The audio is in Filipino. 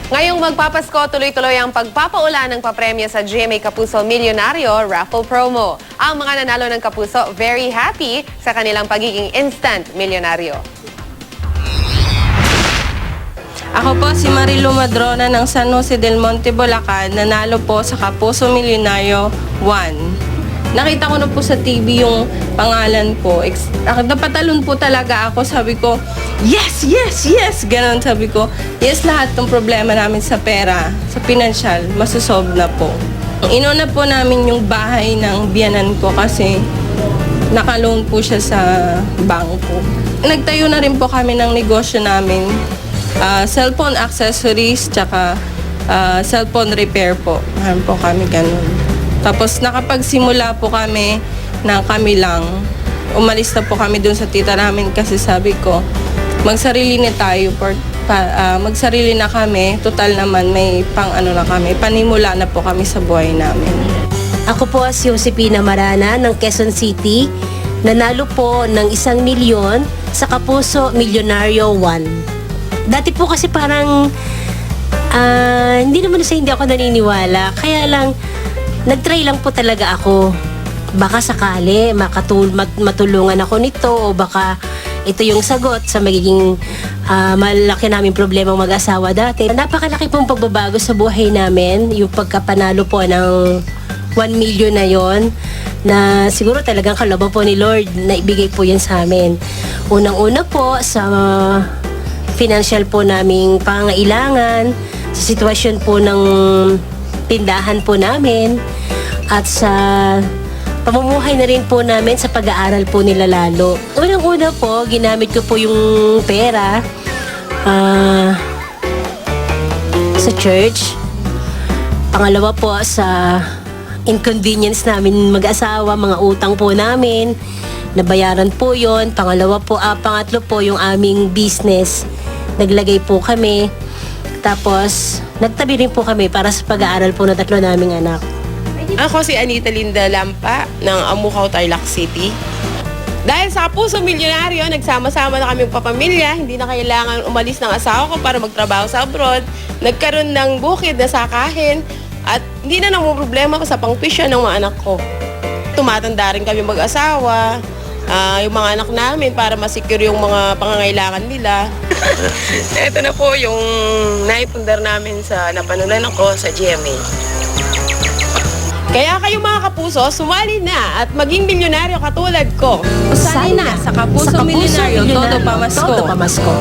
Ngayong magpapasko, tuloy-tuloy ang pagpapaula ng papremyo sa GMA Kapuso Milyonaryo Raffle Promo. Ang mga nanalo ng Kapuso very happy sa kanilang pagiging instant milyonaryo. Ako po si Marilu Madrona ng San Jose del Monte, Bulacan. Nanalo po sa Kapuso Milyonaryo 1. Nakita ko na po sa TV yung pangalan ko. Napatalon po talaga ako. Sabi ko, yes, yes, yes! Ganon sabi ko. Yes, lahat ng problema namin sa pera, sa pinansyal, masusolve na po. Inuna po namin yung bahay ng biyanan ko kasi nakaloan po siya sa bangko. Nagtayo na rin po kami ng negosyo namin. Cellphone accessories, tsaka cellphone repair po. Meron po kami ganun. Tapos nakapagsimula po kami na kami lang. Umalis na po kami dun sa tita namin kasi sabi ko, magsarili na tayo. Magsarili na kami. Total naman may na kami. Panimula na po kami sa buhay namin. Ako po si Josepina Marana ng Quezon City. Nanalo po ng 1 milyon sa Kapuso Milyonaryo 1. Dati po kasi parang hindi naman sa hindi ako naniniwala. Kaya lang, nag-try lang po talaga ako. Baka sakali matulungan ako nito o baka ito yung sagot sa magiging malaki naming problema mag-asawa dati. Napakalaki pong pagbabago sa buhay namin, yung pagkapanalo po ng 1 million na yon, na siguro talagang kalaban po ni Lord na ibigay po yan sa amin. Unang-una po sa financial po naming pangailangan, sa sitwasyon po ng tindahan po namin, at sa pamumuhay na rin po namin sa pag-aaral po nila lalo. Unang-una po, ginamit ko po yung pera sa church. Pangalawa po, sa inconvenience namin mag-asawa, mga utang po namin, nabayaran po yon. Pangatlo po, yung aming business. Naglagay po kami. Tapos, nagtabi rin po kami para sa pag-aaral po ng 3 naming anak. Ako si Anita Linda Lampa ng Amukaw, Tarlac City. Dahil sa Kapuso Milyonaryo, nagsama-sama na kami papamilya. Hindi na kailangan umalis ng asawa ko para magtrabaho sa abroad. Nagkaroon ng bukid na sakahin at hindi na nang problema sa pangpisyon ng mga anak ko. Tumatanda rin kami mag-asawa. Yung mga anak namin para masecure yung mga pangangailangan nila. Ito na po yung naipundar namin sa napanulan ko sa GMA. Kaya kayo mga kapuso, sumali na at maging milyonaryo katulad ko. Sali na sa Kapuso Milyonaryo, todo pamasko.